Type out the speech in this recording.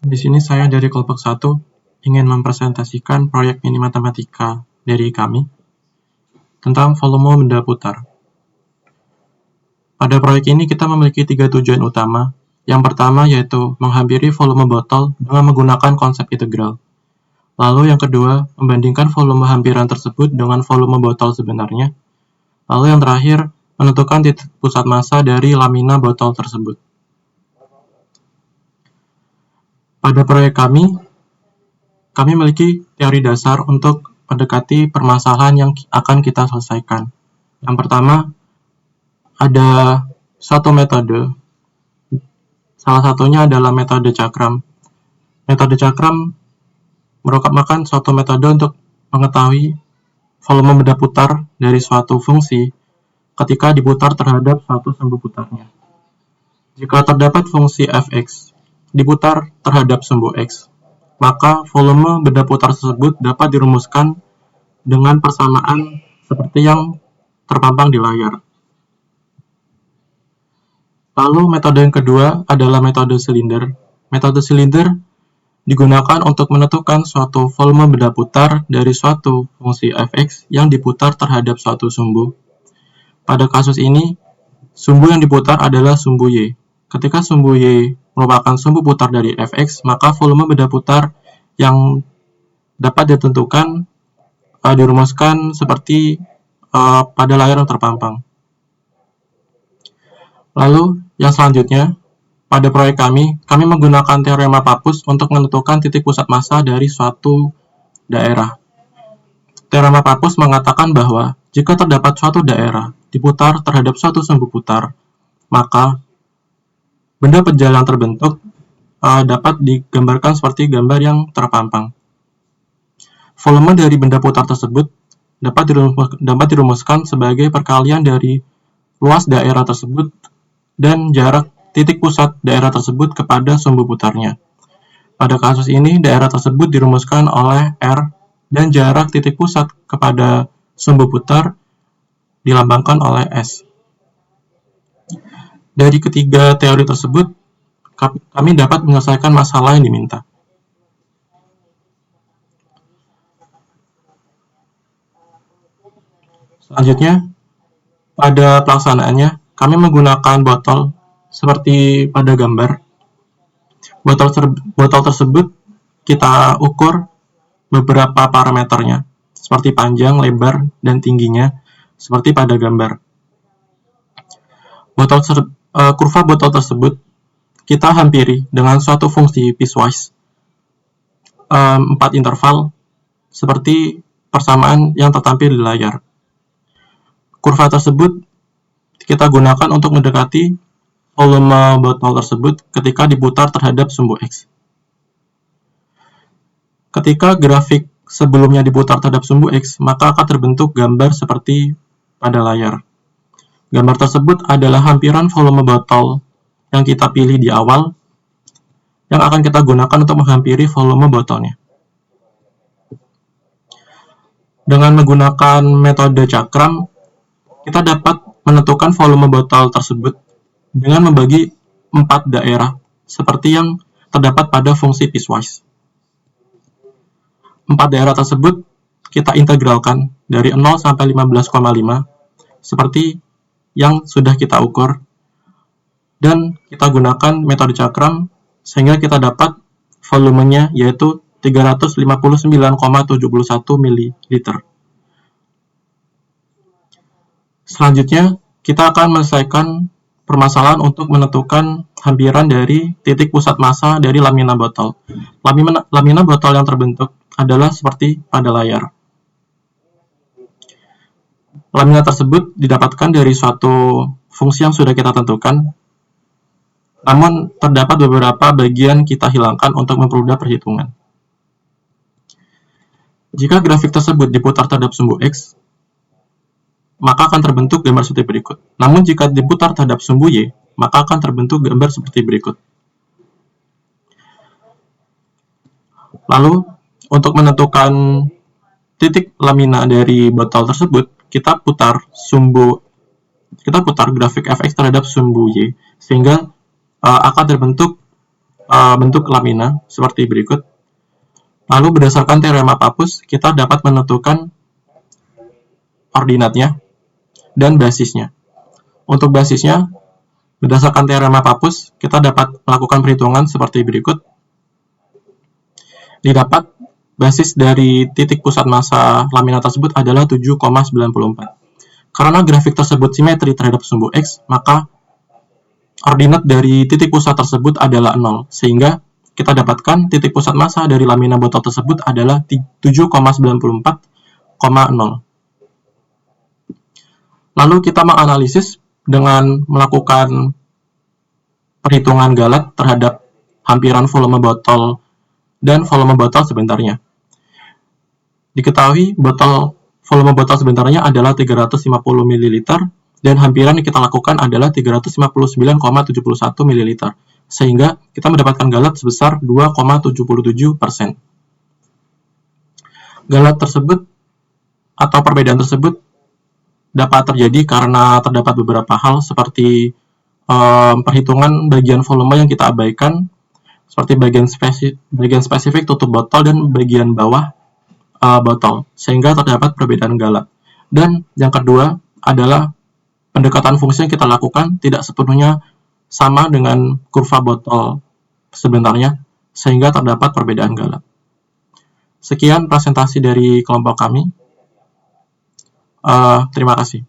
Di sini saya dari kelompok 1 ingin mempresentasikan proyek mini matematika dari kami tentang volume benda putar. Pada proyek ini kita memiliki 3 tujuan utama. Yang pertama yaitu menghampiri volume botol dengan menggunakan konsep integral. Lalu yang kedua, membandingkan volume hampiran tersebut dengan volume botol sebenarnya. Lalu yang terakhir, menentukan titik pusat massa dari lamina botol tersebut. Pada proyek kami memiliki teori dasar untuk mendekati permasalahan yang akan kita selesaikan. Yang pertama, ada satu metode. Salah satunya adalah metode cakram. Metode cakram merupakan suatu metode untuk mengetahui volume benda putar dari suatu fungsi ketika diputar terhadap suatu sumbu putarnya. Jika terdapat fungsi fx diputar terhadap sumbu x, maka volume benda putar tersebut dapat dirumuskan dengan persamaan seperti yang terpampang di layar. Lalu metode yang kedua adalah metode silinder. Metode silinder digunakan untuk menentukan suatu volume benda putar dari suatu fungsi fx yang diputar terhadap suatu sumbu. Pada kasus ini, sumbu yang diputar adalah sumbu y. Ketika sumbu y merupakan sumbu putar dari fx, maka volume benda putar yang dapat ditentukan dirumuskan seperti pada layar yang terpampang. Lalu, yang selanjutnya, pada proyek kami menggunakan teorema Pappus untuk menentukan titik pusat massa dari suatu daerah. Teorema Pappus mengatakan bahwa jika terdapat suatu daerah diputar terhadap suatu sumbu putar, maka benda penjal yang terbentuk dapat digambarkan seperti gambar yang terpampang. Volume dari benda putar tersebut dapat dirumuskan sebagai perkalian dari luas daerah tersebut dan jarak titik pusat daerah tersebut kepada sumbu putarnya. Pada kasus ini, daerah tersebut dirumuskan oleh R dan jarak titik pusat kepada sumbu putar dilambangkan oleh S. Dari ketiga teori tersebut, kami dapat menyelesaikan masalah yang diminta. Selanjutnya, pada pelaksanaannya, kami menggunakan botol seperti pada gambar. Botol tersebut kita ukur beberapa parameternya, seperti panjang, lebar, dan tingginya, seperti pada gambar. Kurva botol tersebut kita hampiri dengan suatu fungsi piecewise 4 interval, seperti persamaan yang tertampil di layar. Kurva tersebut kita gunakan untuk mendekati volume botol tersebut ketika diputar terhadap sumbu X. Ketika grafik sebelumnya diputar terhadap sumbu X, maka akan terbentuk gambar seperti pada layar. Gambar tersebut adalah hampiran volume botol yang kita pilih di awal, yang akan kita gunakan untuk menghampiri volume botolnya. Dengan menggunakan metode cakram, kita dapat menentukan volume botol tersebut dengan membagi 4 daerah, seperti yang terdapat pada fungsi piecewise. 4 daerah tersebut kita integralkan dari 0 sampai 15,5, seperti yang sudah kita ukur, dan kita gunakan metode cakram, sehingga kita dapat volumenya yaitu 359,71 ml. Selanjutnya, kita akan menyelesaikan permasalahan untuk menentukan hampiran dari titik pusat massa dari lamina botol. Lamina botol yang terbentuk adalah seperti pada layar. Lamina tersebut didapatkan dari suatu fungsi yang sudah kita tentukan, namun terdapat beberapa bagian kita hilangkan untuk mempermudah perhitungan. Jika grafik tersebut diputar terhadap sumbu X, maka akan terbentuk gambar seperti berikut. Namun jika diputar terhadap sumbu Y, maka akan terbentuk gambar seperti berikut. Lalu, untuk menentukan titik lamina dari botol tersebut, kita putar grafik fx terhadap sumbu Y, sehingga akan terbentuk bentuk lamina seperti berikut. Lalu berdasarkan teorema Pappus, kita dapat menentukan ordinatnya dan basisnya. Untuk basisnya, berdasarkan teorema Pappus, kita dapat melakukan perhitungan seperti berikut. Didapat basis dari titik pusat massa lamina tersebut adalah 7,94. Karena grafik tersebut simetri terhadap sumbu X, maka ordinat dari titik pusat tersebut adalah 0, sehingga kita dapatkan titik pusat massa dari lamina botol tersebut adalah 7,94,0. Lalu kita menganalisis dengan melakukan perhitungan Galat terhadap hampiran volume botol dan volume botol sebentarnya. Diketahui volume botol sebentarnya adalah 350 ml dan hampiran yang kita lakukan adalah 359,71 ml, sehingga kita mendapatkan Galat sebesar 2,77%. Galat tersebut atau perbedaan tersebut dapat terjadi karena terdapat beberapa hal seperti perhitungan bagian volume yang kita abaikan, seperti bagian spesifik tutup botol dan bagian bawah botol, sehingga terdapat perbedaan Galat. Dan yang kedua adalah pendekatan fungsi yang kita lakukan tidak sepenuhnya sama dengan kurva botol sebenarnya, sehingga terdapat perbedaan Galat. Sekian presentasi dari kelompok kami. Terima kasih.